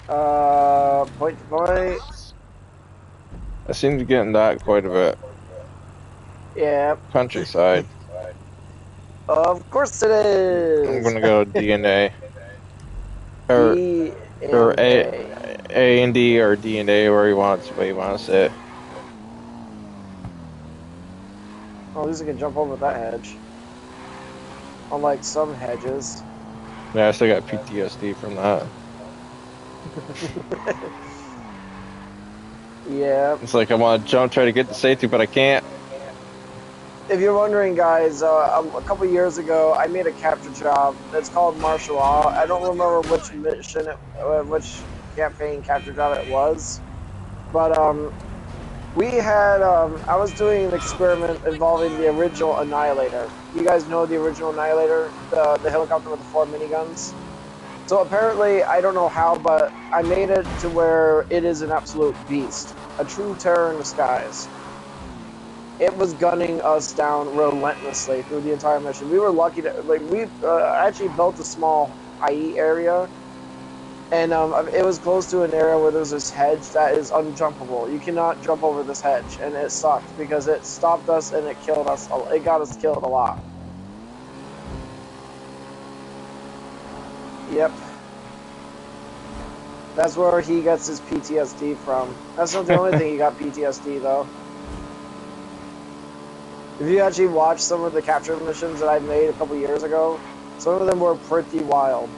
Point to point. I seem to get in that quite a bit. Yeah, Countryside. of course it I'm is. gonna go DNA or D or and A. A and D or D and A, where you want it, way you want to say it. Oh, at least I can jump over that hedge. Unlike some hedges. Yeah, I still got PTSD from that. Yeah. It's like I want to jump, try to get to safety, but I can't. If you're wondering, guys, a couple years ago, I made a capture job. It's called martial law. I don't remember which mission, which campaign capture job it was, but we had. I was doing an experiment involving the original Annihilator. You guys know the original Annihilator, the helicopter with the 4 miniguns. So apparently, I don't know how, but I made it to where it is an absolute beast, a true terror in disguise. It was gunning us down relentlessly through the entire mission. We were lucky to we actually built a small IE area, and it was close to an area where there's this hedge that is unjumpable. You cannot jump over this hedge, and it sucked because it stopped us and it killed us. It got us killed a lot. Yep, that's where he gets his PTSD from. That's not the only thing he got PTSD though. If you actually watch some of the capture missions that I made a couple years ago, some of them were pretty wild.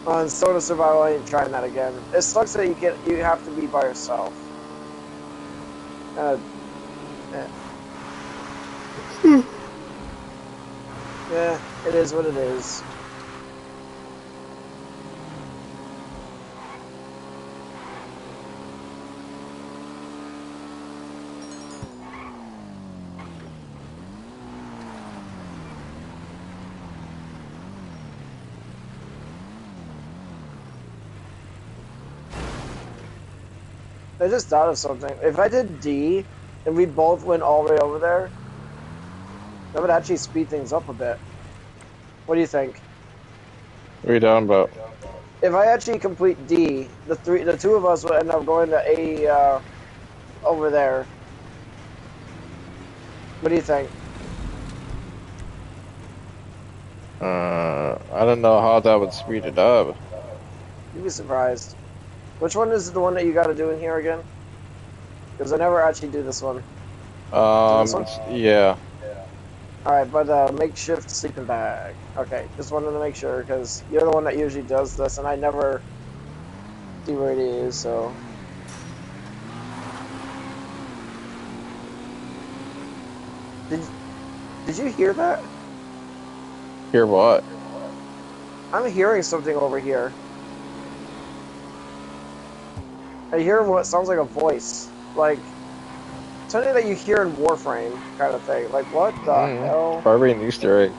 On Soda Survival, I ain't trying that again. It sucks that you have to be by yourself. Uh, eh. Yeah, it is what it is. I just thought of something. If I did D, and we both went all the way over there, that would actually speed things up a bit. What do you think? What are you talking about? If I actually complete D, the two of us would end up going to A over there. What do you think? I don't know how that would speed it up. You'd be surprised. Which one is the one that you got to do in here again? Because I never actually do this one. Do this one? Yeah. Alright, by the makeshift sleeping bag. Okay, just wanted to make sure, because you're the one that usually does this, and I never do where it is, so... Did, did you hear that? Hear what? I'm hearing something over here. I hear what sounds like a voice. Like, something that you hear in Warframe, kind of thing. Like, what the hell? Probably an Easter egg.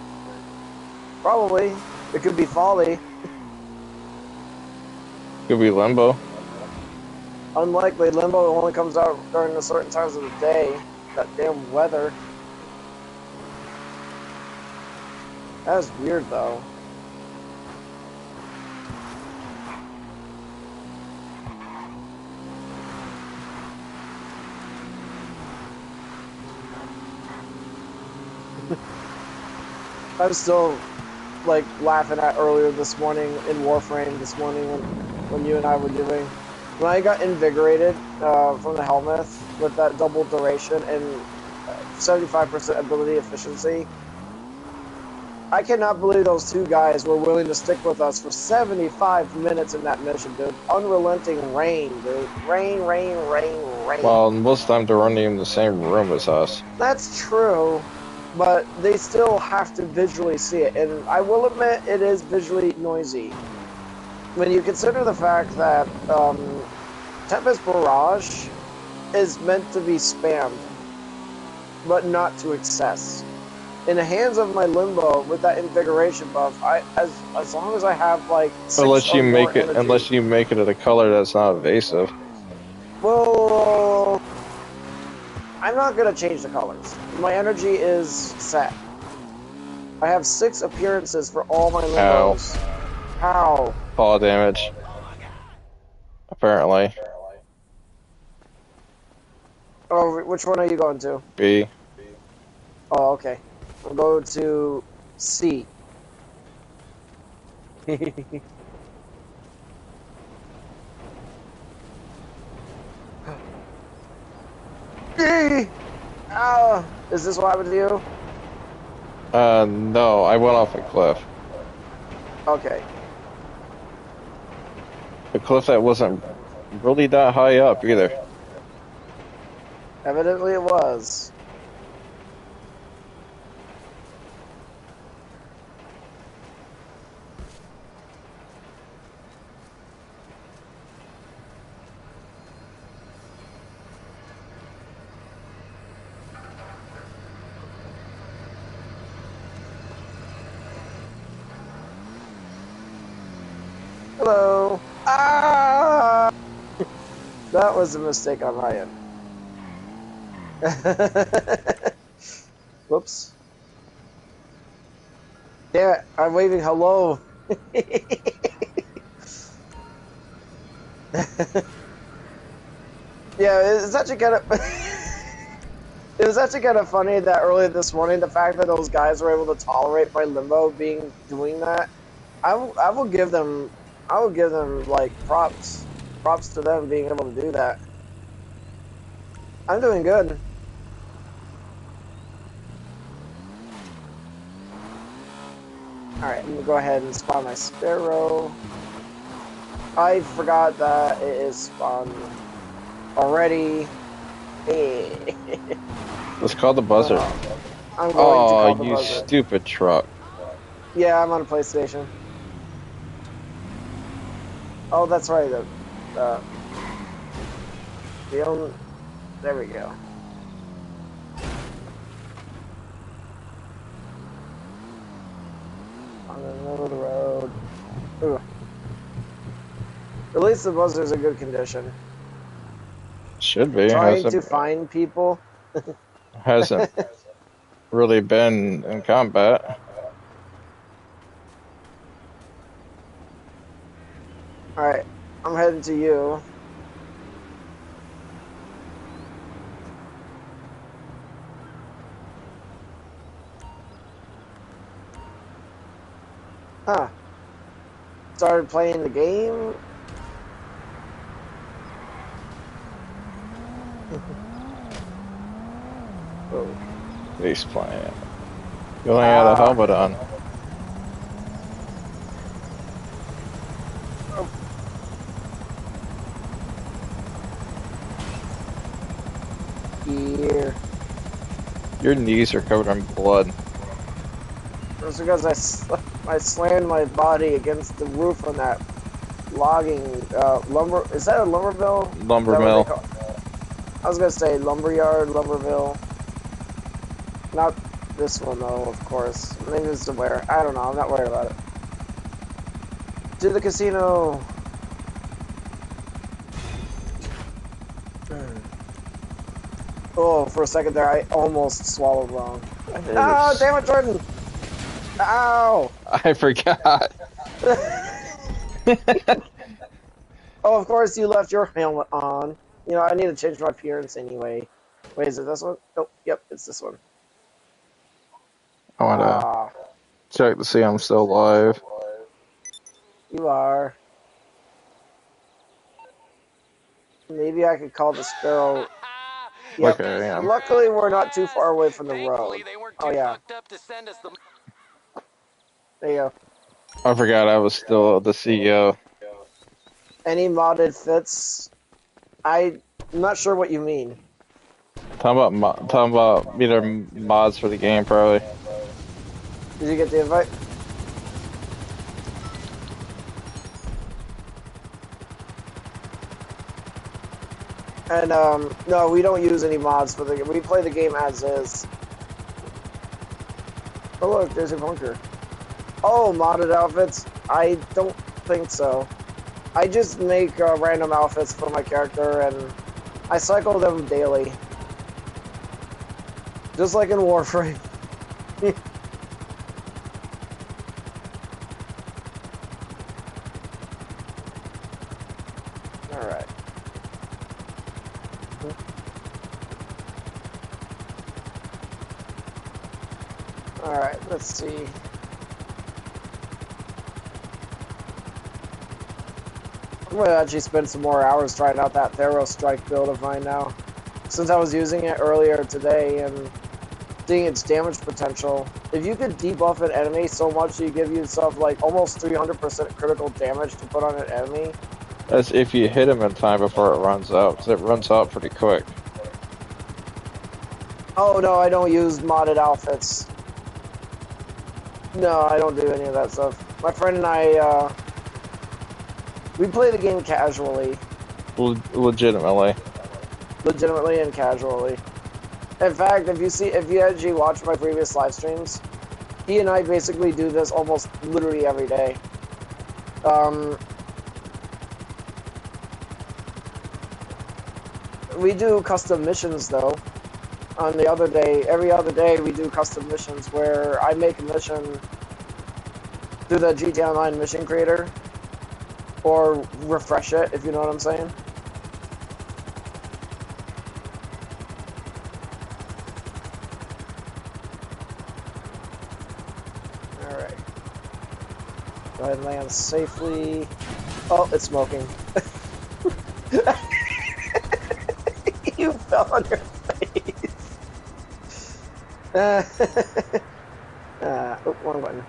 Probably. It could be Folly. Could be Limbo. Unlikely. Limbo only comes out during the certain times of the day. That damn weather. That's weird, though. I'm still, like, laughing at earlier this morning in Warframe this morning when you and I were doing. When I got invigorated from the Helmuth with that double duration and 75% ability efficiency, I cannot believe those two guys were willing to stick with us for 75 minutes in that mission, dude. Unrelenting rain, dude. Rain, rain, rain, rain. Well, most of the time they're running in the same room as us. That's true, but they still have to visually see it, and I will admit it is visually noisy. When you consider the fact that Tempest Barrage is meant to be spammed, but not to excess. In the hands of my Limbo with that invigoration buff, as long as I have like 6 or more energy. Unless you make it at a color that's not evasive. Well, I'm not gonna change the colors. My energy is set. I have 6 appearances for all my Ow. limbos. How? Fall damage. Apparently. Oh, which one are you going to? B. Oh, okay. We'll go to C. Oh, is this what happened to you? No, I went off a cliff. Okay. A cliff that wasn't really that high up either. Evidently it was. Hello. Ah! That was a mistake on my end. Whoops. Damn it, I'm waving hello. Yeah, it's actually kind of... It was actually kind of funny that earlier this morning, the fact that those guys were able to tolerate my limbo doing that. I will give them like props to them being able to do that. I'm doing good. Alright, I'm gonna go ahead and spawn my sparrow. I forgot that it is spawned already. Let's call the buzzer. I'm going to call Oh, the you buzzer. stupid truck. Yeah, I'm on a PlayStation. Oh, that's right. There we go. On the middle of the road. Ooh. At least the buzzer's in good condition. Should be. Trying to find people. Hasn't really been in combat. Alright, I'm heading to you. Huh. Started playing the game. Oh. Face plant. You only had a helmet on. Oh. Here. Your knees are covered in blood. That's because I slammed my body against the roof on that logging lumber. Is that a lumber mill? Lumber mill. I was gonna say lumberyard, lumberville. Not this one though, of course. Maybe it's where. I don't know. I'm not worried about it. To the casino. Oh, for a second there, I almost swallowed wrong. Oh, damn it, Jordan! Ow! I forgot. Oh, of course you left your helmet on. You know, I need to change my appearance anyway. Wait, is it this one? Oh, yep, it's this one. I want to check to see I'm still alive. You are. Maybe I could call the sparrow. Yep. Okay, yeah. Luckily, we're not too far away from the road. Oh, yeah. There you go. I forgot I was still the CEO. Any modded fits? I'm not sure what you mean. Talking about either mods for the game, probably. Did you get the invite? And no, we don't use any mods for the game. We play the game as is. Oh look, there's a bunker. Oh, modded outfits? I don't think so. I just make random outfits for my character, and I cycle them daily. Just like in Warframe. Alright, let's see. I'm gonna actually spend some more hours trying out that Thero Strike build of mine now. Since I was using it earlier today and seeing its damage potential. If you could debuff an enemy so much you give yourself like almost 300% critical damage to put on an enemy. That's if you hit him in time before it runs out, because it runs out pretty quick. Oh no, I don't use modded outfits. No, I don't do any of that stuff. My friend and I, we play the game casually. Legitimately. Legitimately and casually. In fact, if you actually watch my previous live streams, he and I basically do this almost literally every day. We do custom missions though. Every other day we do custom missions where I make a mission through the GTA Online mission creator, or refresh it, if you know what I'm saying. Alright. Go ahead and land safely. Oh, it's smoking. You fell on your face. Oh, wrong button.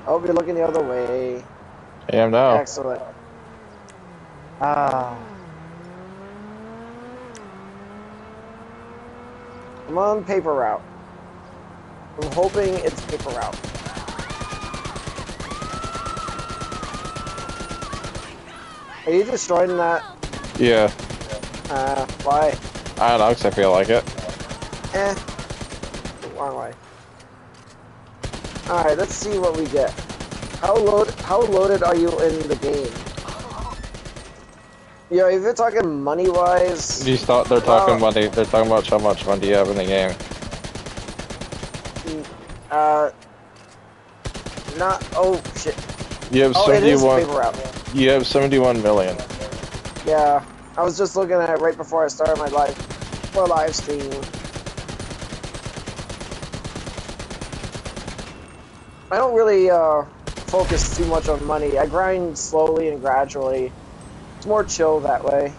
Oh, you're looking the other way. I am now. Excellent. Ah. I'm on paper route. I'm hoping it's paper route. Are you destroying that? Yeah. Why? I don't know, because I feel like it. Wrong way. Alright, let's see what we get. How loaded are you in the game? Yo, if you're talking money-wise... They're talking money. They're talking about how much money you have in the game. Oh, shit. You have 71... it is paper route. You have 71 million. Yeah, I was just looking at it right before I started my live stream. I don't really focus too much on money. I grind slowly and gradually. It's more chill that way.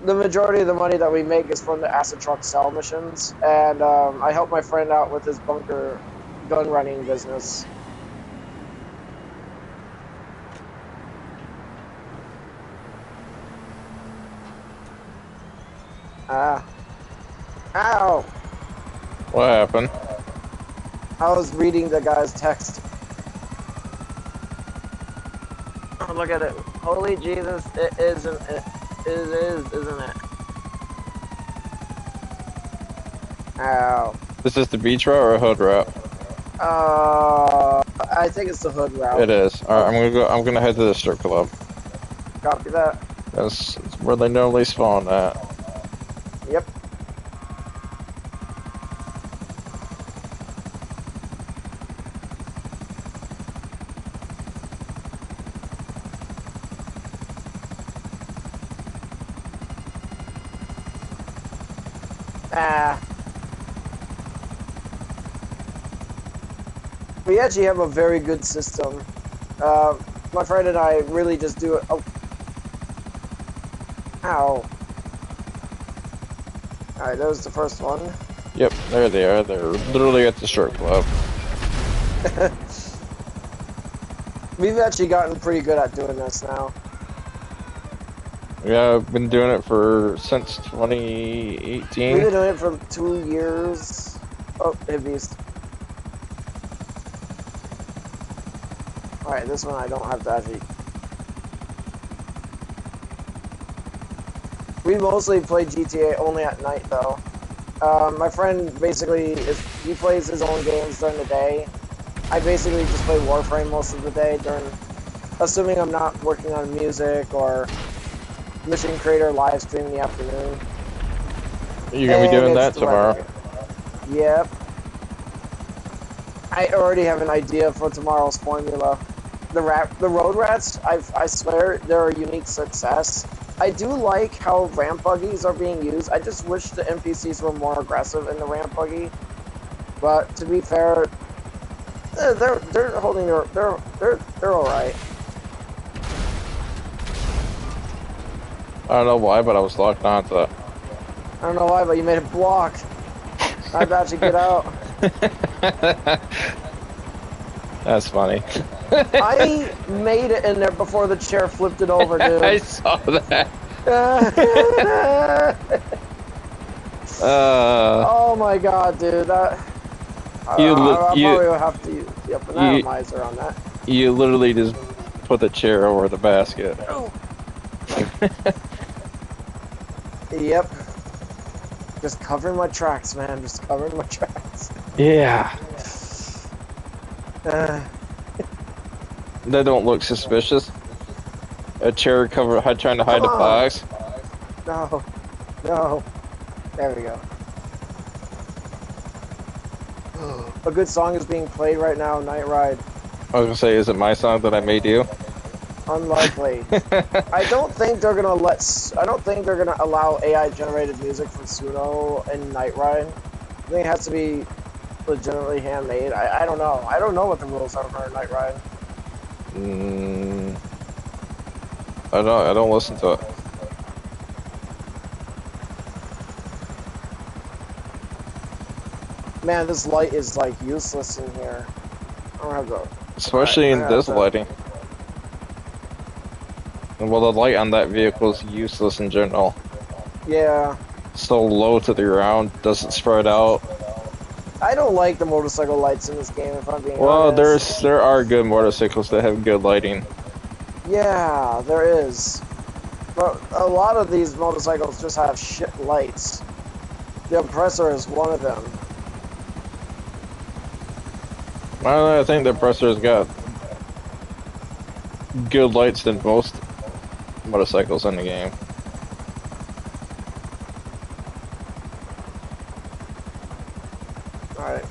The majority of the money that we make is from the acid truck sell missions, and I help my friend out with his bunker gun running business. Ow! What happened? I was reading the guy's text. Oh, look at it. Holy Jesus, it isn't it? It is, isn't it? Ow. Is this the beach route or a hood route? I think it's the hood route. It is. Alright, I'm gonna head to the strip club. Copy that. That's where they normally spawn at. Yep. We actually have a very good system. My friend and I really just do it. Oh. Ow. Alright, that was the first one. Yep, there they are. They're literally at the strip club. We've actually gotten pretty good at doing this now. Yeah, I've been doing it since 2018. We've been doing it for 2 years. Oh, hit beast. Alright, this one I don't have to actually... We mostly play GTA only at night, though. My friend basically, he plays his own games during the day. I basically just play Warframe most of the day, assuming I'm not working on music or Mission Creator live stream in the afternoon. You're gonna be doing that tomorrow? Yep. I already have an idea for tomorrow's formula. The road rats, I swear, they're a unique success. I do like how ramp buggies are being used. I just wish the NPCs were more aggressive in the ramp buggy. But to be fair, they're holding they're all right. I don't know why, but I was locked onto it. I don't know why, but you made it block. I about to get out. That's funny. I made it in there before the chair flipped it over, dude. I saw that. Oh my god, dude. That. I'll probably have to use the anatomizer on that. You literally just put the chair over the basket. Oh. Yep. Just covering my tracks, man. Just covering my tracks. Yeah. That don't look suspicious. A chair cover trying to hide the box. No. No. There we go. A good song is being played right now, Night Ride. I was gonna say, is it my song that I made you? Unlikely. I don't think they're gonna allow AI generated music from Suno and Night Ride. I think it has to be legitimately handmade. I don't know. I don't know what the rules are for Night Ride. I don't listen to it. Man, this light is like useless in here. I don't have to. Especially in this lighting. Well, the light on that vehicle is useless in general. Yeah. So low to the ground, doesn't spread out. I don't like the motorcycle lights in this game, if I'm being honest. There are good motorcycles that have good lighting. Yeah, there is. But a lot of these motorcycles just have shit lights. The Oppressor is one of them. I think the Oppressor's got good lights than most motorcycles in the game. Alright,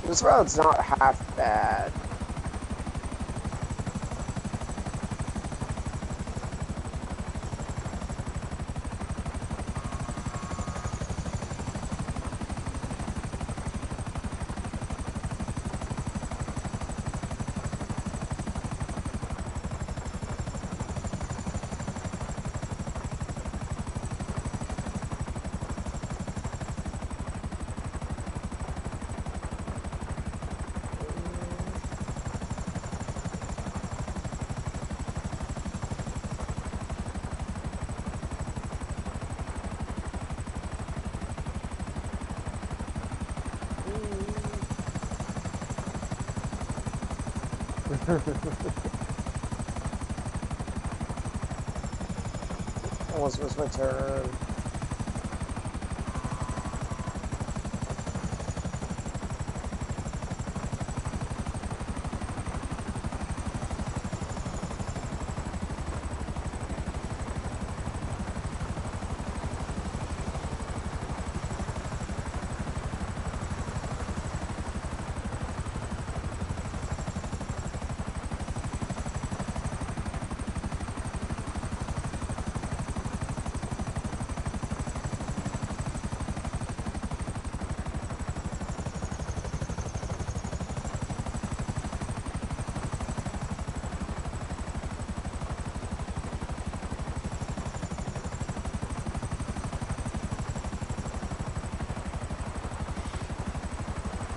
this road's not half bad. Almost missed my turn.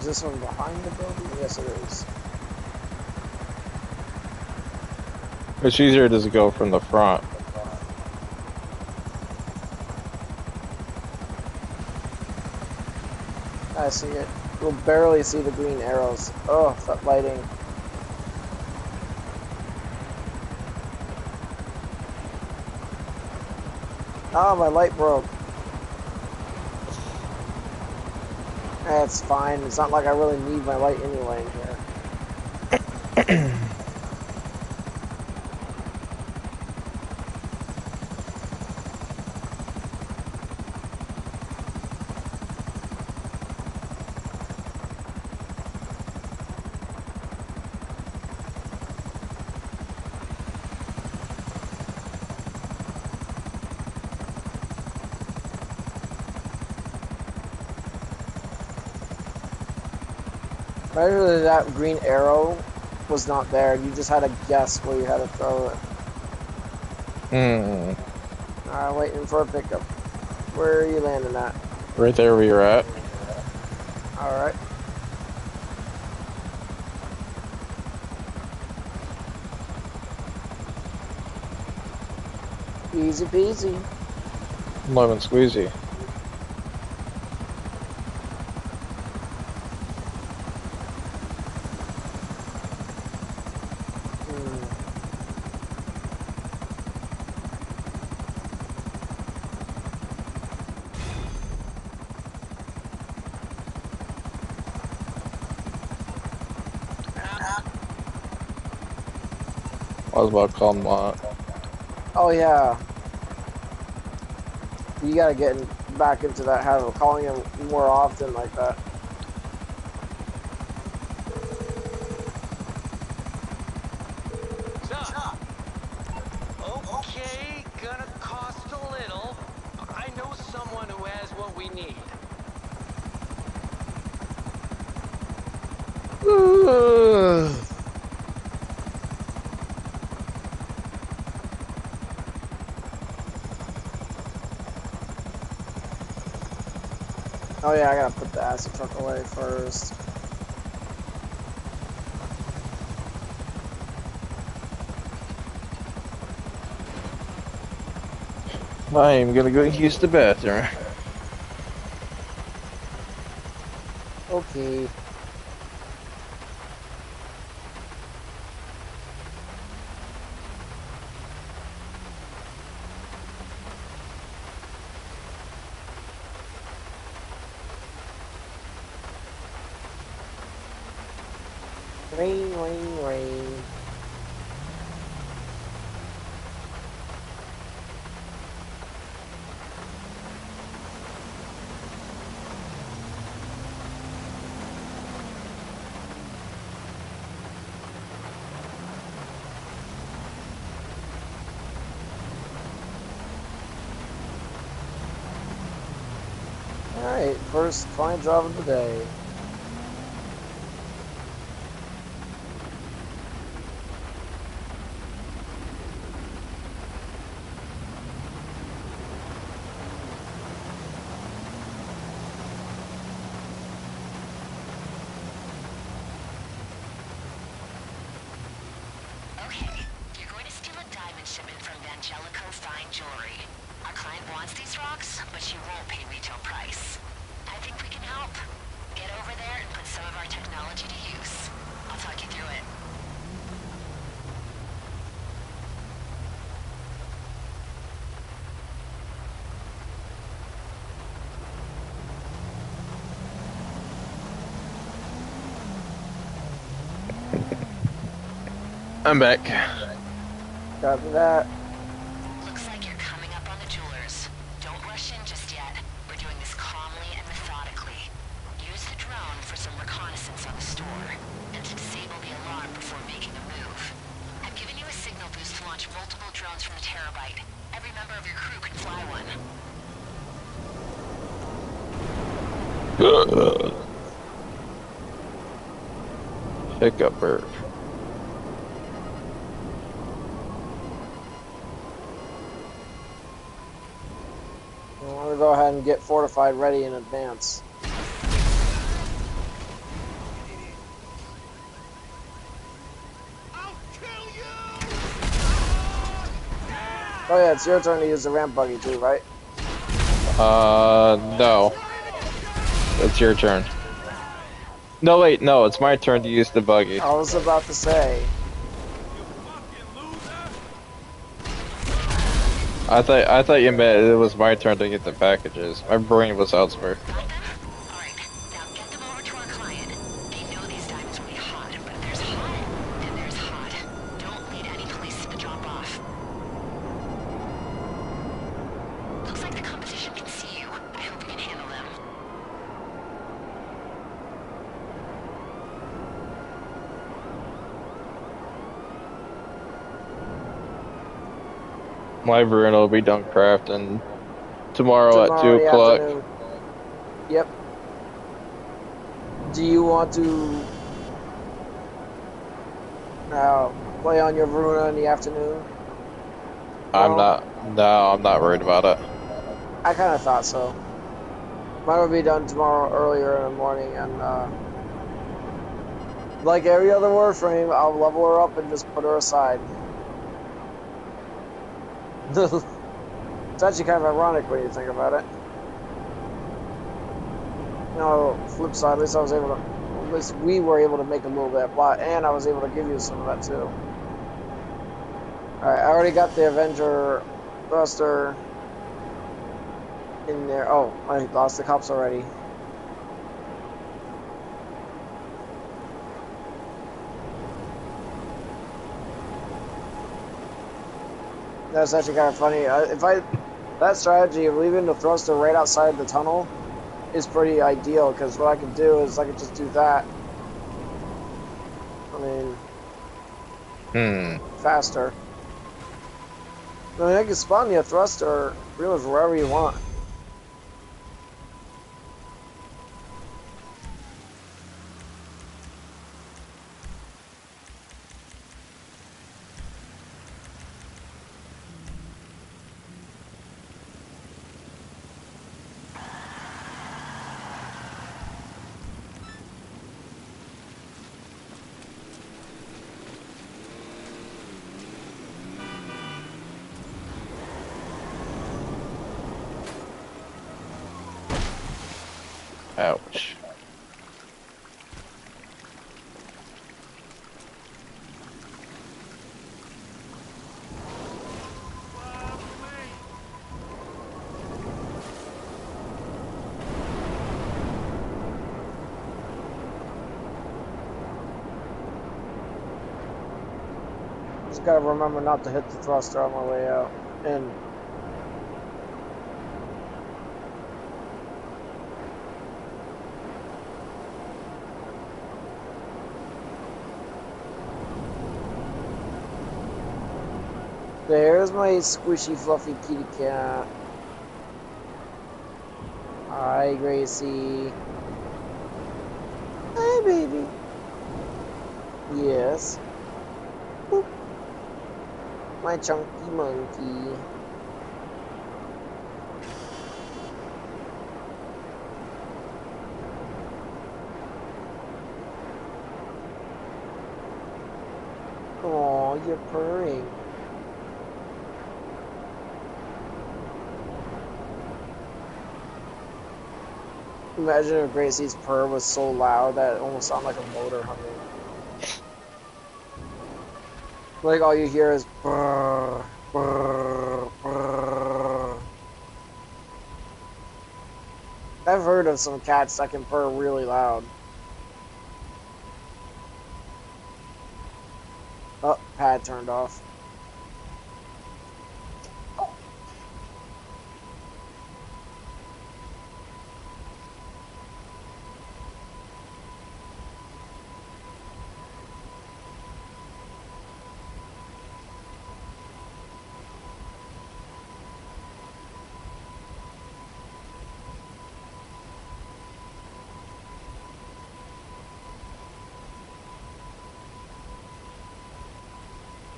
Is this one behind the building? Yes, it is. It's easier to go from the front. I see it. You'll barely see the green arrows. Oh, that lighting. Oh, my light broke. That's fine. It's not like I really need my light anyway in here. Imagine that green arrow was not there. You just had to guess where you had to throw it. Alright, waiting for a pickup. Where are you landing at? Right there where you're at. Alright. Easy peasy. Lemon squeezy. I was about to call him that. Oh yeah. You gotta get back into that habit of calling him more often like that. Okay, gonna cost a little. I know someone who has what we need. Oh yeah, I gotta put the acid truck away first. I am gonna go use the bathroom. Okay. Rain, rain, rain. Alright, first client job of the day. Okay, you're going to steal a diamond shipment from Vangelico Fine Jewelry. Our client wants these rocks, but she won't pay retail price. I think we can help. Get over there and put some of our technology to use. I'll talk you through it. I'm back. Copy that. Looks like you're coming up on the jewelers. Don't rush in just yet. We're doing this calmly and methodically. Use the drone for some reconnaissance on the store, and to disable the alarm before making a move. I've given you a signal boost to launch multiple drones from the Terabyte. Every member of your crew can fly one. Pickup bird. I'm gonna go ahead and get fortified ready in advance. Oh yeah, it's your turn to use the ramp buggy too, right? No. It's your turn. No, wait, no, it's my turn to use the buggy. I was about to say. I thought you meant it was my turn to get the packages. My brain was elsewhere. Got them? Alright, now get them over to our client. They know these diamonds will be hot, but if there's hot, then there's hot. Don't lead any police to the drop-off. Looks like the competition can see you. I hope you can handle them. My Bruno will be done crafting tomorrow at 2 in the o'clock. afternoon. Yep. Do you want to play on your Veruna in the afternoon? I'm No? not. No, I'm not worried about it. I kind of thought so. Mine will be done tomorrow earlier in the morning, and like every other Warframe, I'll level her up and just put her aside. It's actually kind of ironic when you think about it. Flip side, at least I was able to, at least we were able to make a little bit of plot, and I was able to give you some of that too. Alright, I already got the Avenger thruster in there. Oh, I lost the cops already. That's actually kind of funny. That strategy of leaving the thruster right outside the tunnel is pretty ideal, because what I could do is I could just do that. I mean, faster. I mean, I can spawn you a thruster pretty much wherever you want. Ouch. Just gotta remember not to hit the thruster on my way out. And there's my squishy, fluffy kitty cat. Hi, Gracie. Hi, baby. Yes. Boop. My chunky monkey. Aw, you're purring. Imagine if Gracie's purr was so loud that it almost sounded like a motor humming. Like all you hear is brrr, brrr, brrr. I've heard of some cats that can purr really loud. Oh, pad turned off.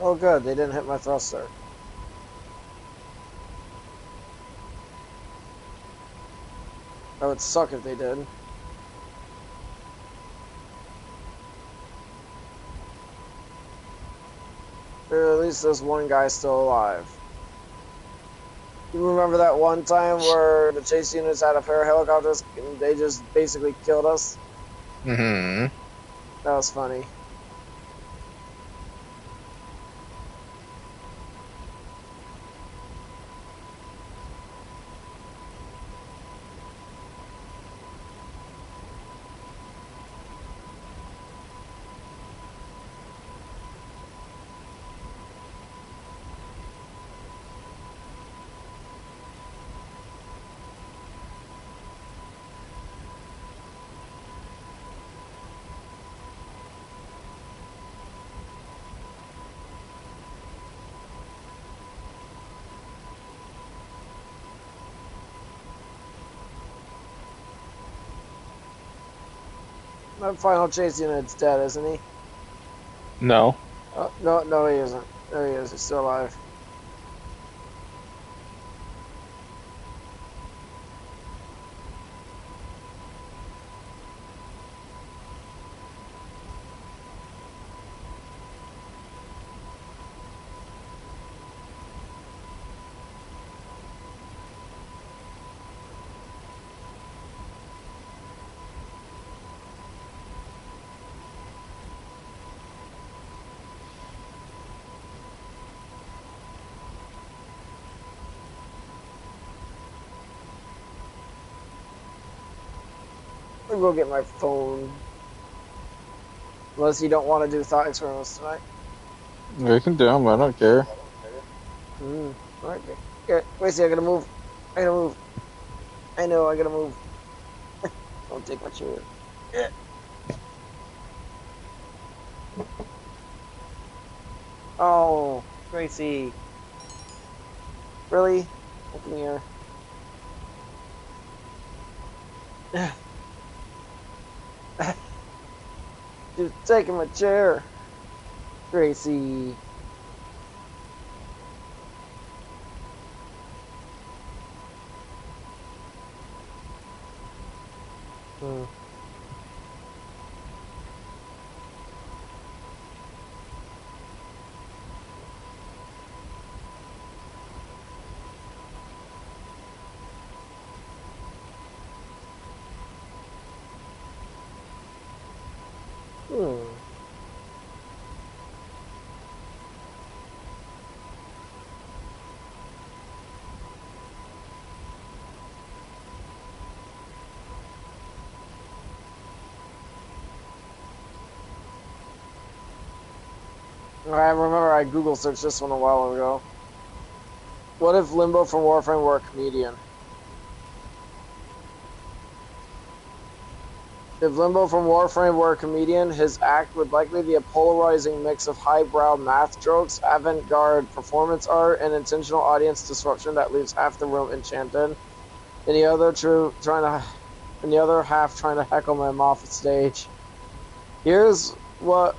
Oh good, they didn't hit my thruster. That would suck if they did. Or at least this one guy's still alive. You remember that one time where the chase units had a pair of helicopters and they just basically killed us? Mm-hmm. That was funny. My final chase unit's dead, isn't he? No. No, no, he isn't. There he is. He's still alive. I'll go get my phone. Unless you don't want to do thought experiments tonight. We can do them, I don't care. Okay. Okay. Wait, see, I gotta move. I gotta move. I know, I gotta move. Don't take my chair. Yeah. Oh, Gracie. Really? Come here. Just taking my chair. Gracie. Hmm. Hmm. I remember I Google searched this one a while ago. What if Limbo from Warframe were a comedian? If Limbo from Warframe were a comedian, his act would likely be a polarizing mix of highbrow math jokes, avant-garde performance art, and intentional audience disruption that leaves half the room enchanted, and the other half trying to heckle him off the stage. Here is what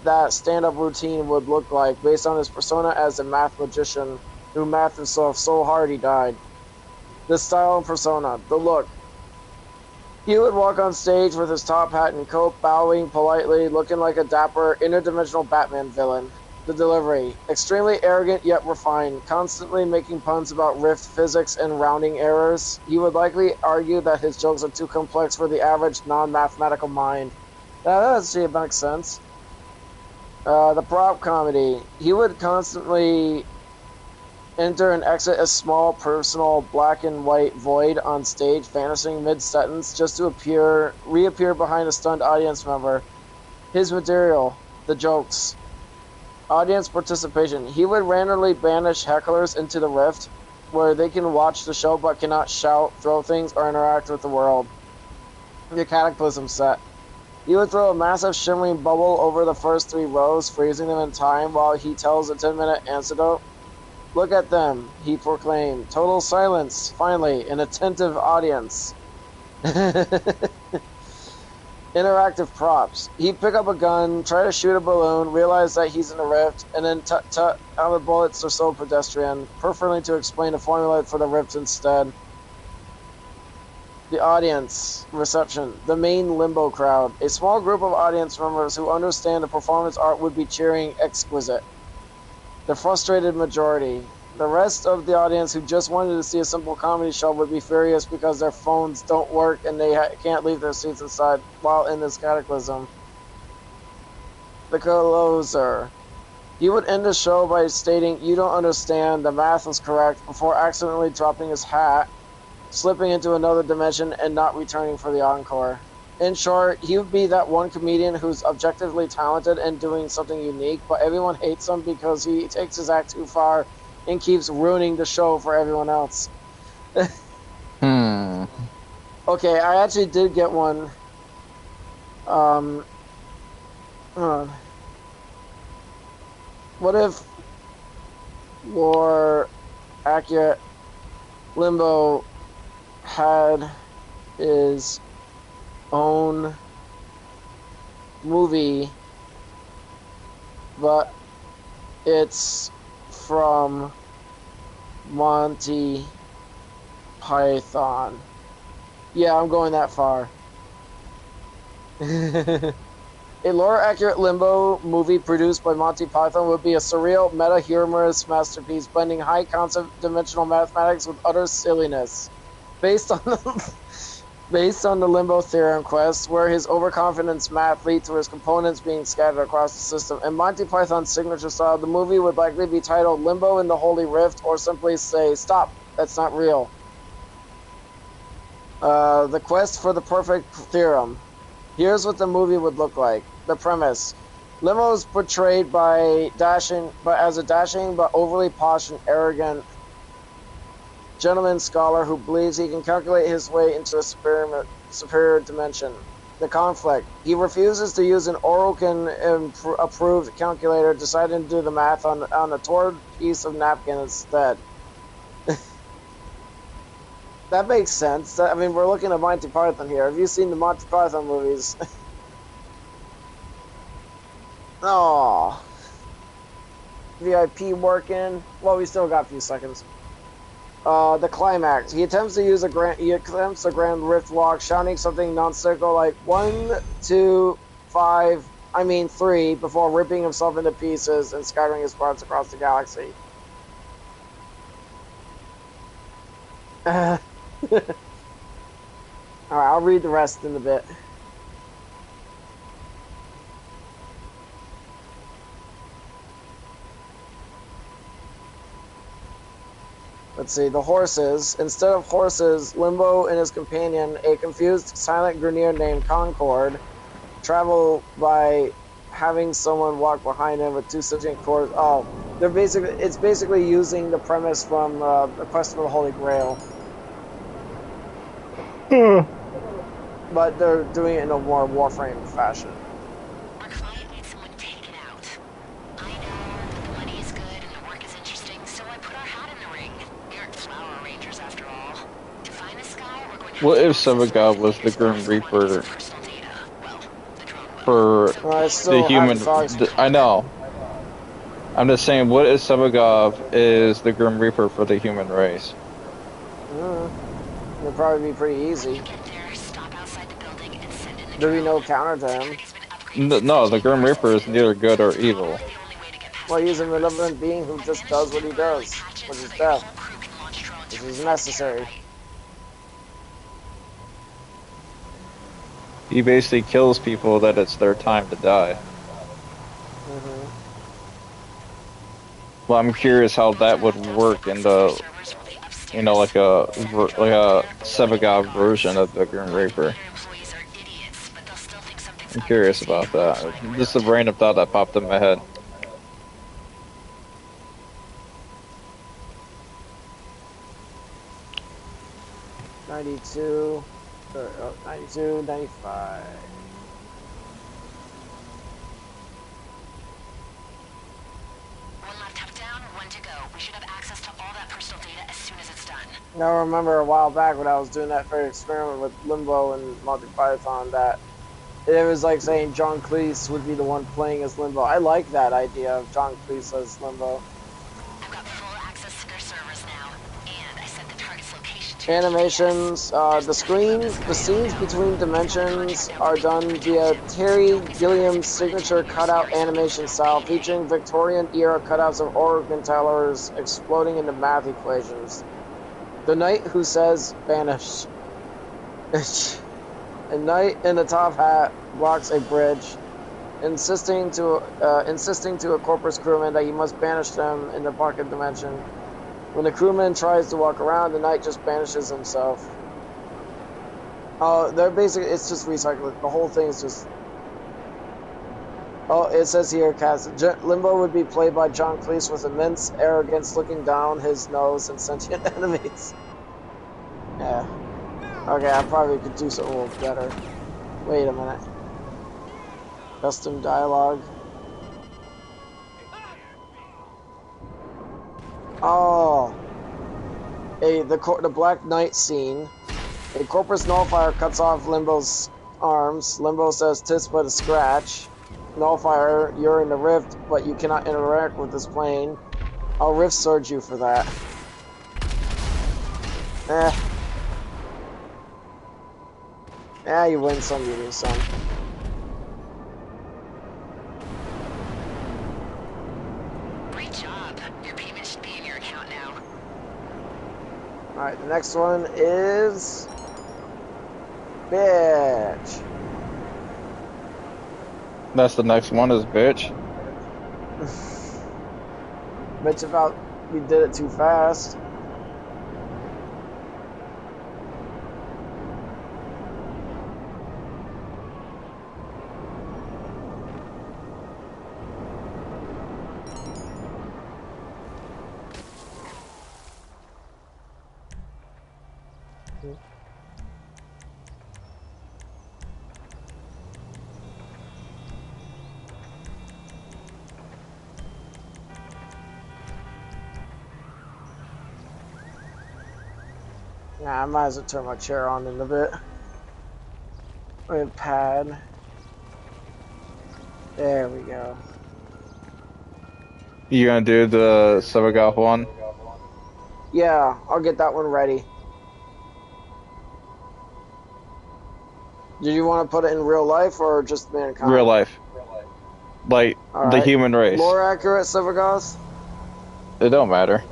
that stand-up routine would look like based on his persona as a math magician who mathed himself so hard he died. The style and persona, the look. He would walk on stage with his top hat and coat, bowing politely, looking like a dapper, interdimensional Batman villain. The delivery, extremely arrogant yet refined, constantly making puns about rift physics and rounding errors. He would likely argue that his jokes are too complex for the average non-mathematical mind. That actually makes sense. The prop comedy. He would constantly enter and exit a small, personal, black and white void on stage, vanishing mid-sentence just to reappear behind a stunned audience member. His material, the jokes. Audience participation. He would randomly banish hecklers into the rift, where they can watch the show but cannot shout, throw things, or interact with the world. The Cataclysm set. He would throw a massive shimmering bubble over the first 3 rows, freezing them in time while he tells a 10-minute anecdote. Look at them, he proclaimed. Total silence, finally, an attentive audience. Interactive props. He'd pick up a gun, try to shoot a balloon, realize that he's in a rift, and then tut-tut, how the bullets are so pedestrian, preferring to explain the formula for the rift instead. The audience reception. The main Limbo crowd. A small group of audience members who understand the performance art would be cheering exquisite. The frustrated majority. The rest of the audience who just wanted to see a simple comedy show would be furious because their phones don't work and they can't leave their seats inside while in this cataclysm. The closer. He would end the show by stating, "You don't understand, the math was correct," before accidentally dropping his hat, slipping into another dimension, and not returning for the encore. In short, he would be that one comedian who's objectively talented and doing something unique, but everyone hates him because he takes his act too far and keeps ruining the show for everyone else. Okay, I actually did get one. Hold on. What if more accurate Limbo had his own movie, but it's from Monty Python. Yeah, I'm going that far. A lore-accurate Limbo movie produced by Monty Python would be a surreal, meta-humorous masterpiece blending high-concept dimensional mathematics with utter silliness. Based on the Limbo theorem quest, where his overconfidence math lead to his components being scattered across the system, and Monty Python's signature style, the movie would likely be titled Limbo in the Holy Rift, or simply say, "Stop, that's not real." The quest for the perfect theorem. Here's what the movie would look like. The premise. Limbo is portrayed as a dashing but overly posh and arrogant gentleman scholar who believes he can calculate his way into a superior dimension. The conflict. He refuses to use an Orokin-approved calculator, deciding to do the math on a torn piece of napkin instead. That makes sense. I mean, we're looking at Monty Python here. Have you seen the Monty Python movies? Oh, VIP working. Well, we still got a few seconds. The climax. He attempts a grand rift walk, shouting something nonsensical like 1, 2, 5, 3, before ripping himself into pieces and scattering his parts across the galaxy. Alright, I'll read the rest in a bit. Let's see, the horses. Instead of horses, Limbo and his companion, a confused silent Grineer named Concord, travel by having someone walk behind him with two sentient cores. Oh, it's basically using the premise from the Quest for the Holy Grail. But they're doing it in a more Warframe fashion. Our client needs someone taken out. I know that the money is good and the work is interesting, so I put our hat in the ring. We aren't flower arrangers after all. To find this guy, we're going to What if Sevigov was the Grim Reaper for the human? I know. I'm just saying, what if Sevigov is the Grim Reaper for the human race? It'd probably be pretty easy. There'd be no counter to him. No, the Grim Reaper is neither good or evil. Well, he's a malevolent being who just does what he does, which is death, which is necessary. He basically kills people that it's their time to die. Well, I'm curious how that would work in the, like a Sevigov version of the Grim Reaper. I'm curious about that. Just a random thought that popped in my head. '92, 92, 95. One laptop down, one to go. We should have access to all that personal data as soon as it's done. Now, I remember a while back when I was doing that first experiment with Limbo and Monty Python that it was like saying John Cleese would be the one playing as Limbo. I like that idea of John Cleese as Limbo. I've got full access to their servers now, and I set the target's location to Animations, the scenes between dimensions are done via Terry Gilliam's signature cutout animation style, featuring Victorian-era cutouts of Orokin towers exploding into math equations. The knight who says, "Banish." A knight in a top hat blocks a bridge, insisting to a Corpus crewman that he must banish them in the pocket dimension. When the crewman tries to walk around, the knight just banishes himself. Oh, they're basically, it's just recycling. The whole thing is just... Oh, it says here, Cass, Limbo would be played by John Cleese with immense arrogance looking down his nose and sentient enemies. Yeah. Okay, I probably could do something a little better. Wait a minute. Custom dialogue. Oh. The Black Knight scene. A Corpus Nullifier cuts off Limbo's arms. Limbo says tits but a scratch. Nullfire, you're in the rift, but you cannot interact with this plane. I'll rift surge you for that. You win some, you lose some. Great job. Your payment should be in your account now. Alright, the next one is... Bitch. That's the next one is bitch. Bitch about we did it too fast. Nah, I might as well turn my chair on in a bit. With pad. There we go. You gonna do the Sevagoth one? Yeah, I'll get that one ready. Did you want to put it in real life or just mankind? Real life. Like, the human race. More accurate Sevagoth? It don't matter.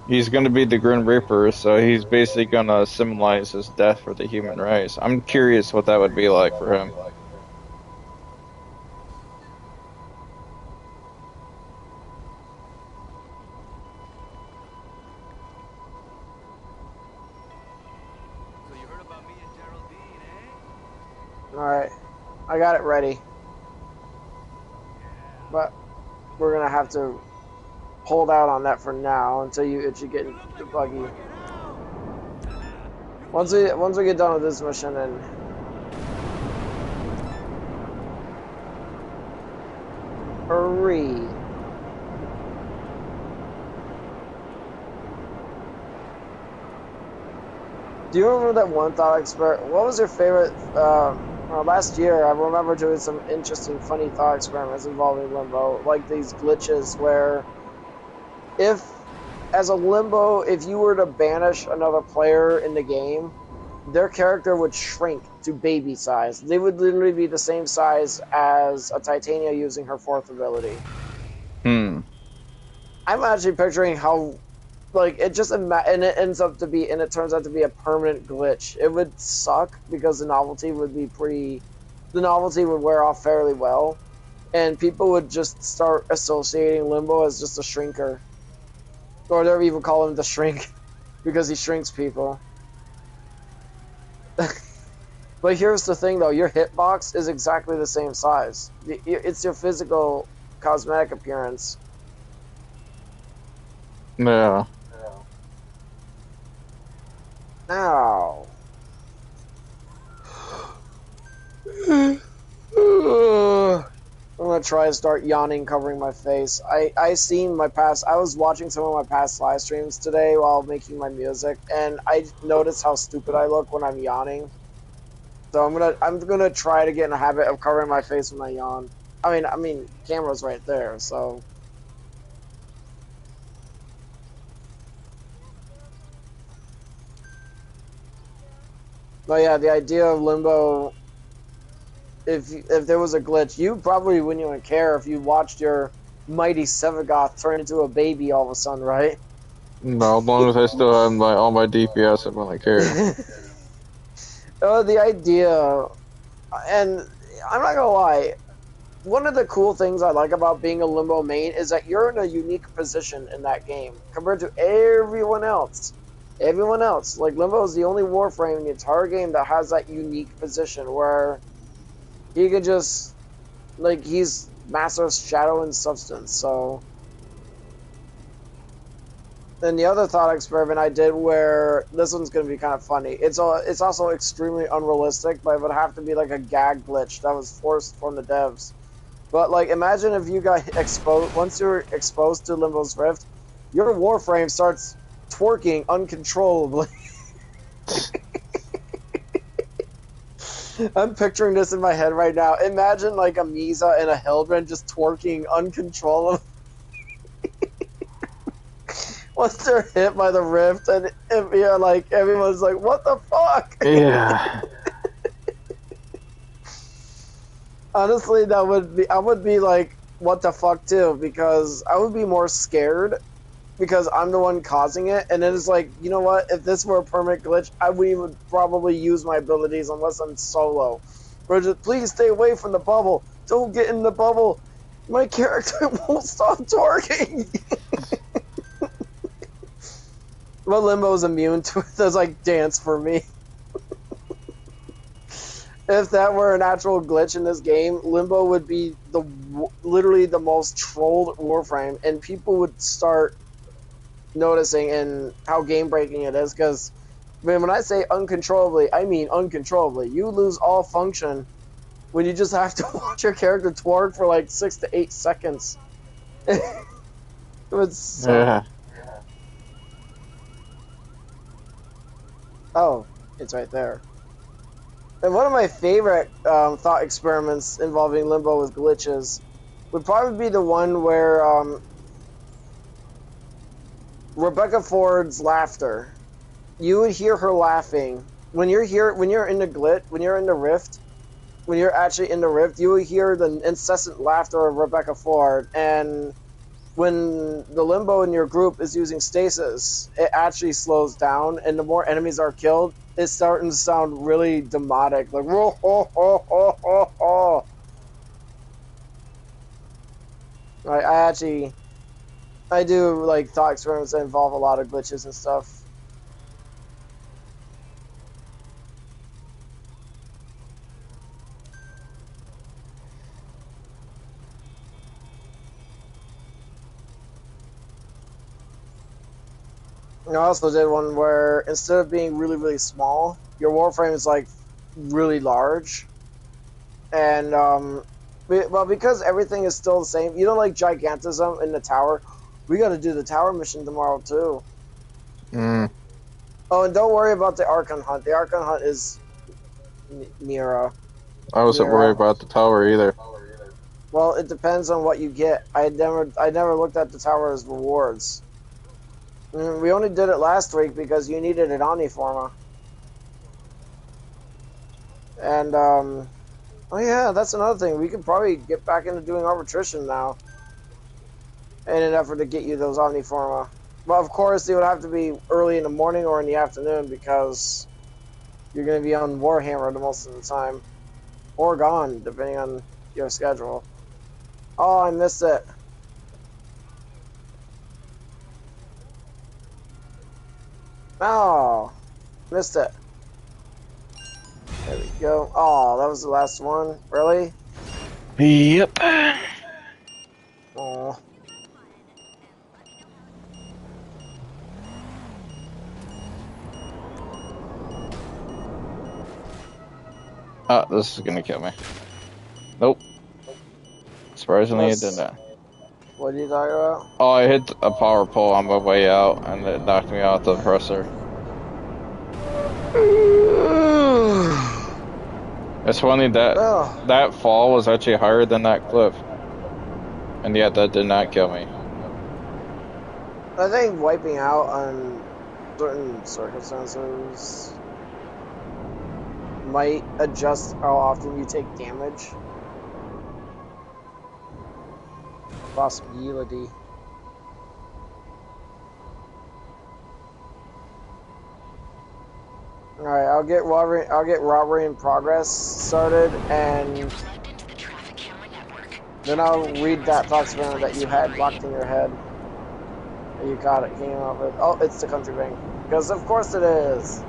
He's gonna be the Grim Reaper, so he's basically gonna symbolize his death for the human race. I'm curious what that would be like for him. So you heard about me and Geraldine, eh? Alright. I got it ready. But we're gonna have to hold out on that for now until you get the buggy. Once we get done with this mission and hurry. Do you remember that one thought experiment? What was your favorite? Last year, I remember doing some interesting, funny thought experiments involving Limbo, like these glitches where, as a Limbo, if you were to banish another player in the game, their character would shrink to baby size. They would literally be the same size as a Titania using her fourth ability. I'm actually picturing how, like, it just and it turns out to be a permanent glitch. It would suck because the novelty would wear off fairly well, and people would just start associating Limbo as just a shrinker, or they'll even call him the Shrink because he shrinks people. But here's the thing, though: your hitbox is exactly the same size. It's your physical, cosmetic appearance. Yeah. Now. I'm gonna try to start yawning, covering my face. I was watching some of my past live streams today while making my music, and I noticed how stupid I look when I'm yawning. So I'm gonna try to get in a habit of covering my face when I yawn. I mean, camera's right there, so. But yeah, the idea of Limbo, if there was a glitch, you probably wouldn't even care if you watched your mighty Sevagoth turn into a baby all of a sudden, right? No, as long as I still have all my DPS, I really care. The idea, and I'm not gonna lie, one of the cool things I like about being a Limbo main is that you're in a unique position in that game compared to everyone else. Everyone else, like Limbo is the only Warframe in the entire game that has that unique position where he could just, like, he's master of shadow and substance. So, then the other thought experiment I did, where this one's going to be kind of funny. It's also extremely unrealistic, but it would have to be like a gag glitch that was forced from the devs. But like, imagine if you got exposed, once you're exposed to Limbo's Rift, your Warframe starts twerking uncontrollably. I'm picturing this in my head right now. Imagine like a Misa and a Hildren just twerking uncontrollably once they're hit by the rift, and yeah, like everyone's like, "What the fuck?" Yeah. Honestly, that would be. I would be like, "What the fuck?" too, because I would be more scared because I'm the one causing it, and then it's like, you know what? If this were a permanent glitch, I wouldn't even probably use my abilities unless I'm solo. Or just, please stay away from the bubble. Don't get in the bubble. My character won't stop twerking. But Limbo's immune to it. That's like dance for me. If that were an actual glitch in this game, Limbo would be literally the most trolled Warframe, and people would start noticing and how game breaking it is. Because when I say uncontrollably, I mean uncontrollably. You lose all function when you just have to watch your character twerk for like 6 to 8 seconds. It would suck. Yeah. Oh, it's right there. And one of my favorite thought experiments involving Limbo with glitches would probably be the one where Rebecca Ford's laughter. You would hear her laughing when you're in the glitch, when you're in the rift, when you're actually in the rift. You would hear the incessant laughter of Rebecca Ford, and when the Limbo in your group is using stasis, it actually slows down, and the more enemies are killed, it's starting to sound really demonic, like oh, oh, oh, oh, oh, oh. I do like thought experiments that involve a lot of glitches and stuff. I also did one where instead of being really, really small, your Warframe is like really large. And, well, because everything is still the same, you know, like Gigantism in the tower, we gotta do the tower mission tomorrow too. Mm. Oh, and don't worry about the Archon Hunt. The Archon Hunt is Mira. I wasn't worried about the tower either. Well, it depends on what you get. I never looked at the tower's rewards. We only did it last week because you needed an Omniforma. And, oh yeah, that's another thing. We could probably get back into doing arbitration now. In an effort to get you those Omniforma. Well, of course, they would have to be early in the morning or in the afternoon because you're going to be on Warhammer the most of the time. Or gone, depending on your schedule. Oh, I missed it. Oh, missed it. There we go. Oh, that was the last one. Really? Yep. Oh. Ah, this is gonna kill me. Nope. Surprisingly, it didn't. What are you talking about? Oh, I hit a power pole on my way out, and it knocked me off the presser. It's funny that that fall was actually higher than that cliff, and yet that did not kill me. I think wiping out on certain circumstances might adjust how often you take damage. Possibility. All right, I'll get robbery in progress started, and then I'll read that thought experiment that you had locked in your head. You got it, came up with. Oh, it's the country bank, because of course it is.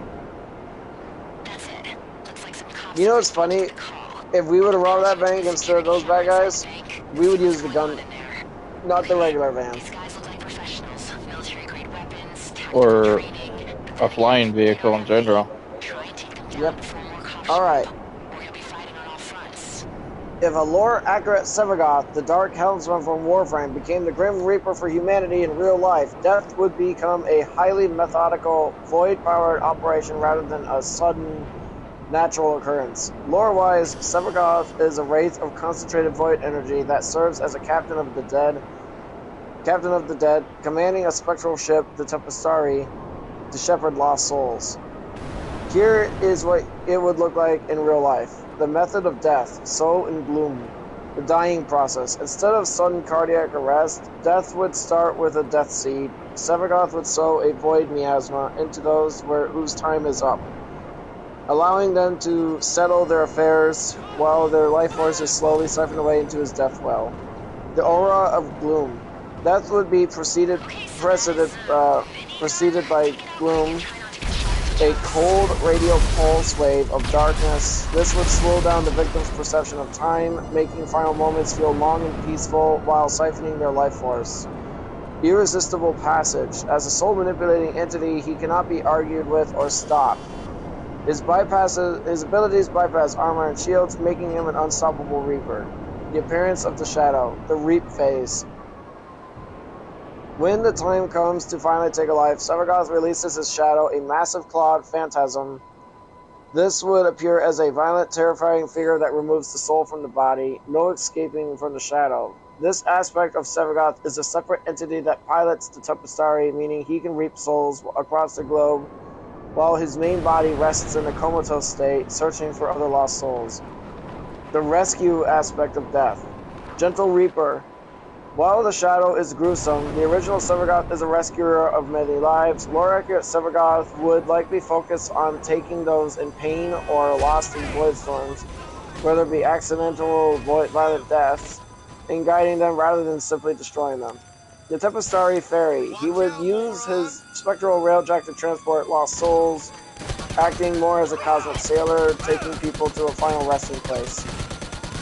You know what's funny? If we would have robbed that bank instead of those bad guys, we would use the gun, not the regular van. Or a flying vehicle in general. Yep. Alright. If a lore-accurate Sevagoth, the Dark Helmsman from Warframe, became the Grim Reaper for humanity in real life, death would become a highly methodical, void-powered operation rather than a sudden, natural occurrence. Lore-wise, Sevagoth is a wraith of concentrated void energy that serves as a captain of the dead, commanding a spectral ship, the Tempestari, to shepherd lost souls. Here is what it would look like in real life. The method of death, so in Gloom. The dying process. Instead of sudden cardiac arrest, death would start with a death seed. Sevagoth would sow a void miasma into those whose time is up, allowing them to settle their affairs while their life force is slowly siphoned away into his death well. The aura of Gloom. Death would be preceded by Gloom, a cold radial pulse wave of darkness. This would slow down the victim's perception of time, making final moments feel long and peaceful while siphoning their life force. Irresistible passage. As a soul-manipulating entity, he cannot be argued with or stopped. His abilities bypass armor and shields, making him an unstoppable Reaper. The appearance of the Shadow. The Reap phase. When the time comes to finally take a life, Sevagoth releases his shadow, a massive clawed phantasm. This would appear as a violent, terrifying figure that removes the soul from the body, no escaping from the shadow. This aspect of Sevagoth is a separate entity that pilots the Tempestari, meaning he can reap souls across the globe, while his main body rests in a comatose state, searching for other lost souls. The rescue aspect of death. Gentle Reaper. While the Shadow is gruesome, the original Sevagoth is a rescuer of many lives. Lore-accurate Sevagoth would likely focus on taking those in pain or lost in void storms, whether it be accidental violent deaths, and guiding them rather than simply destroying them. The Tempestari Ferry. He would use his spectral railjack to transport lost souls, acting more as a cosmic sailor, taking people to a final resting place.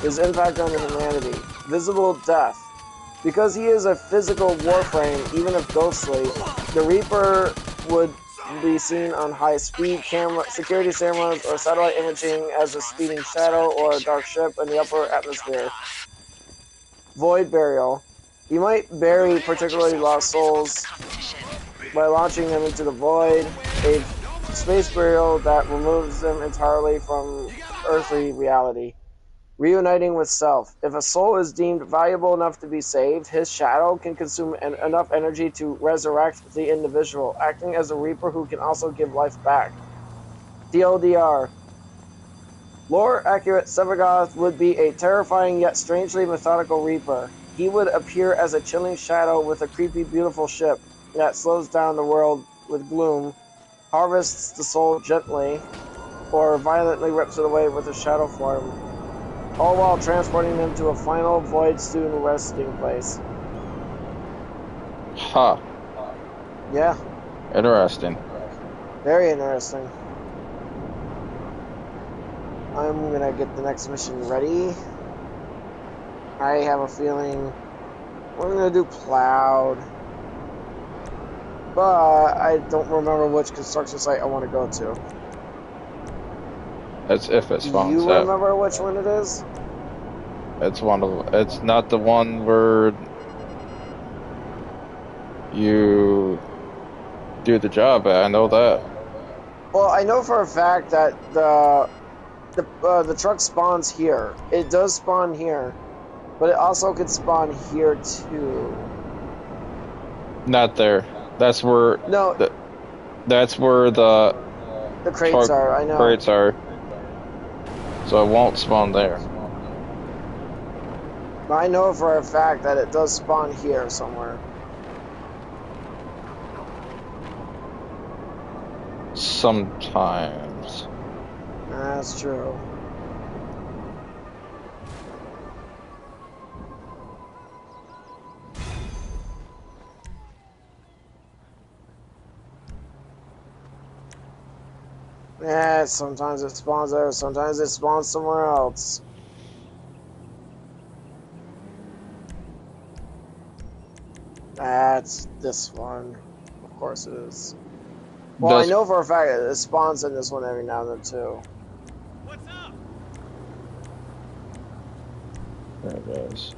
His impact on humanity. Visible death. Because he is a physical warframe, even if ghostly, the Reaper would be seen on high-speed security cameras or satellite imaging as a speeding shadow or a dark ship in the upper atmosphere. Void Burial. You might bury particularly lost souls by launching them into the void, a space burial that removes them entirely from earthly reality. Reuniting with self. If a soul is deemed valuable enough to be saved, his shadow can consume enough energy to resurrect the individual, acting as a Reaper who can also give life back. TLDR. Lore-accurate Sevagoth would be a terrifying yet strangely methodical Reaper. He would appear as a chilling shadow with a creepy, beautiful ship that slows down the world with gloom, harvests the soul gently, or violently rips it away with a shadow form, all while transporting them to a final void-stone resting place. Huh. Yeah. Interesting. Very interesting. I'm gonna get the next mission ready. I have a feeling we're gonna do Plowed, but I don't remember which construction site I want to go to. That's if it spawns Do you out. remember which one it is? It's it's not the one where you do the job at, I know that. Well, I know for a fact that the truck spawns here. It does spawn here, but it also could spawn here too. Not there. That's where No, that's where the crates are. I know. crates are. So it won't spawn there. But I know for a fact that it does spawn here somewhere. Sometimes. That's true. Yeah, sometimes it spawns there, sometimes it spawns somewhere else. That's this one. Of course it is. Well, I know for a fact it spawns in this one every now and then too. What's up? There it is.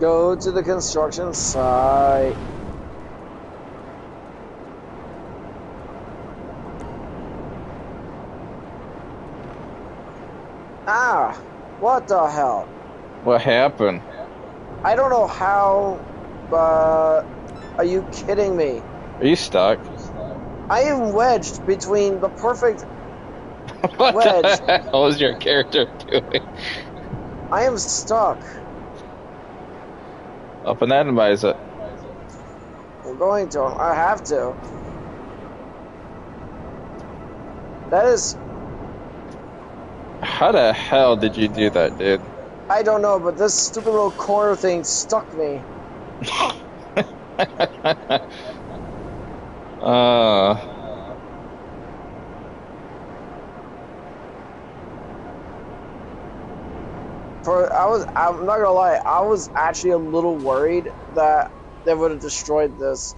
Go to the construction site. Ah, what the hell? What happened? I don't know how, but are you kidding me? Are you stuck? I am wedged between the perfect What wedge. the hell is your character doing? I am stuck. Up and randomize it. I'm going to. I have to. That is... How the hell did you do that, dude? I don't know, but this stupid little corner thing stuck me. I'm not gonna lie, I was actually a little worried that they would have destroyed this.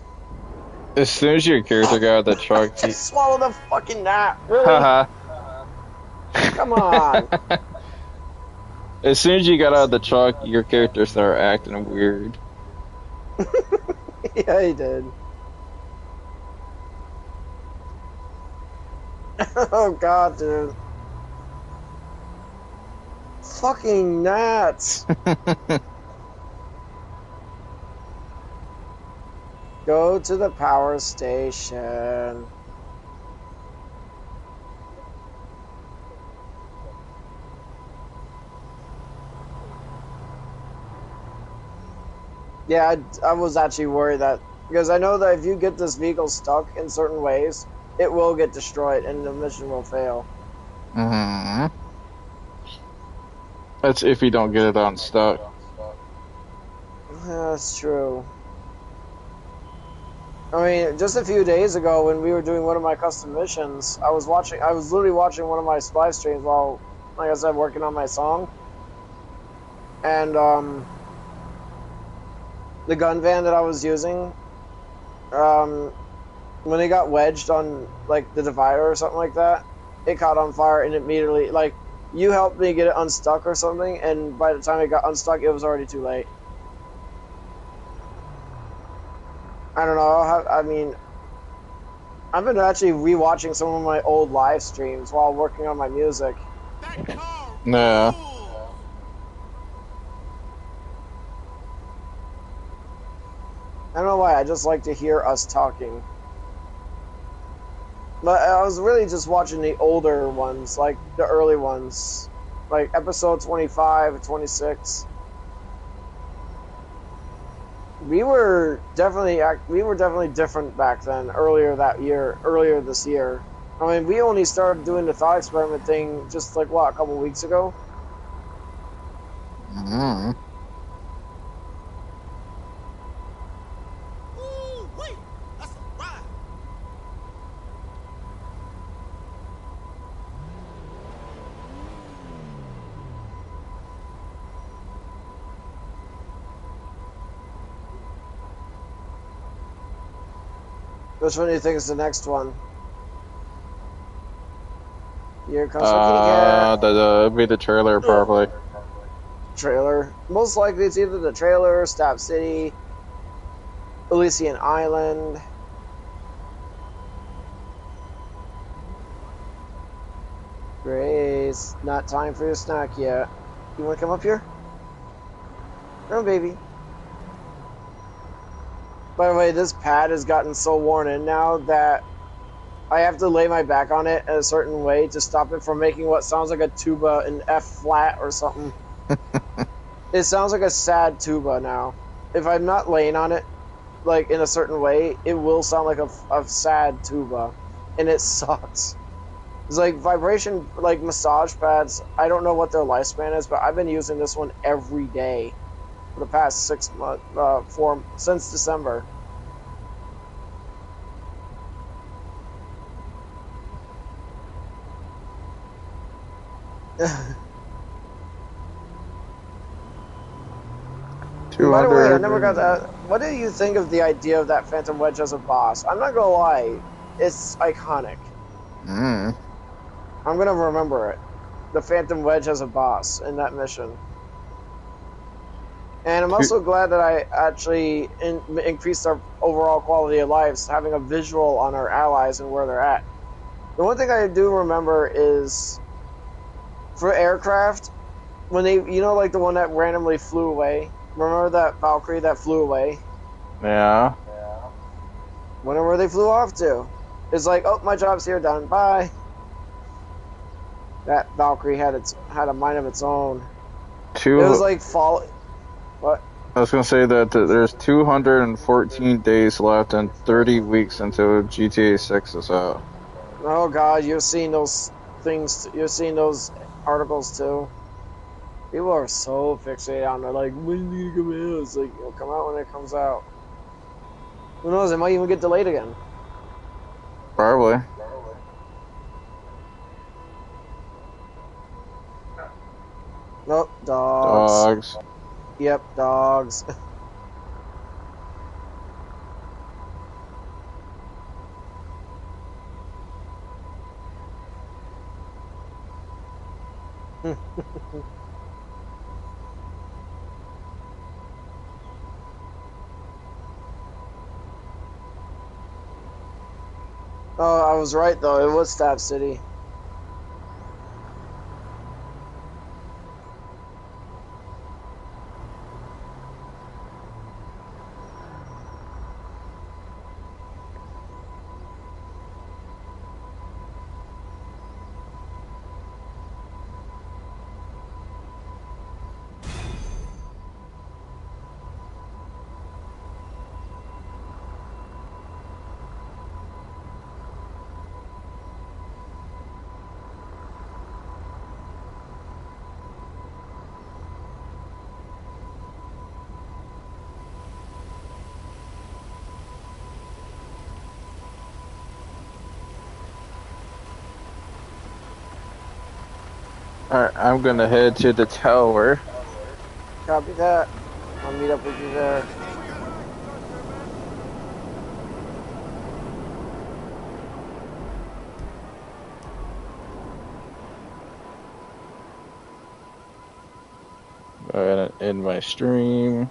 As soon as your character got out of the truck, Just swallow the fucking gnat, really? haha. Come on. As soon as you got out of the truck, your character started acting weird. Yeah, he did. Oh god, dude. Fucking gnats. Go to the power station. Yeah, I was actually worried that, because I know that if you get this vehicle stuck in certain ways, it will get destroyed and the mission will fail. Mm-hmm. That's if you don't get it unstuck. That's true. I mean, just a few days ago when we were doing one of my custom missions, I was literally watching one of my live streams while, like I said, working on my song. And, the gun van that I was using, when it got wedged on, like, the divider or something like that, it caught on fire and immediately, like, you helped me get it unstuck or something, and by the time it got unstuck, it was already too late. I don't know, I mean, I've been actually rewatching some of my old live streams while working on my music. Yeah. I don't know why, I just like to hear us talking. But I was really just watching the older ones, like the early ones, like episode 25, 26. We were definitely different back then, earlier this year. I mean, we only started doing the thought experiment thing just like, what, a couple weeks ago? Mm-hmm. Which one do you think is the next one? Here comes the it'd be the trailer probably. trailer. Most likely it's either the trailer, Stab City, Elysian Island. Grace, not time for your snack yet. You want to come up here? No, baby. By the way, this pad has gotten so worn in now that I have to lay my back on it in a certain way to stop it from making what sounds like a tuba in F flat or something. It sounds like a sad tuba now. If I'm not laying on it, like, in a certain way, it will sound like a sad tuba. And it sucks. It's like vibration, like massage pads, I don't know what their lifespan is, but I've been using this one every day for the past 6 months, since December. By the way, I never got that. What do you think of the idea of that Phantom Wedge as a boss? I'm not gonna lie, it's iconic. Mm. I'm gonna remember it. The Phantom Wedge as a boss in that mission. And I'm also glad that I actually increased our overall quality of lives, having a visual on our allies and where they're at. The one thing I do remember is for aircraft, when they, you know, like the one that randomly flew away. Remember that Valkyrie that flew away? Yeah. Wonder where they flew off to. It's like, oh, my job's here, done. Bye. That Valkyrie had a mind of its own. It was like fall. What? I was gonna say that there's 214 days left and 30 weeks until GTA 6 is out. Oh God, you're seeing those things. You're seeing those articles too. People are so fixated on it. Like, when did it come out? It's like, it'll come out when it comes out. Who knows? It might even get delayed again. Probably. Nope, dogs. Dogs. Yep, dogs. Oh, I was right though. It was Stab City. Alright, I'm gonna head to the tower. Copy that. I'll meet up with you there. Go ahead and end my stream.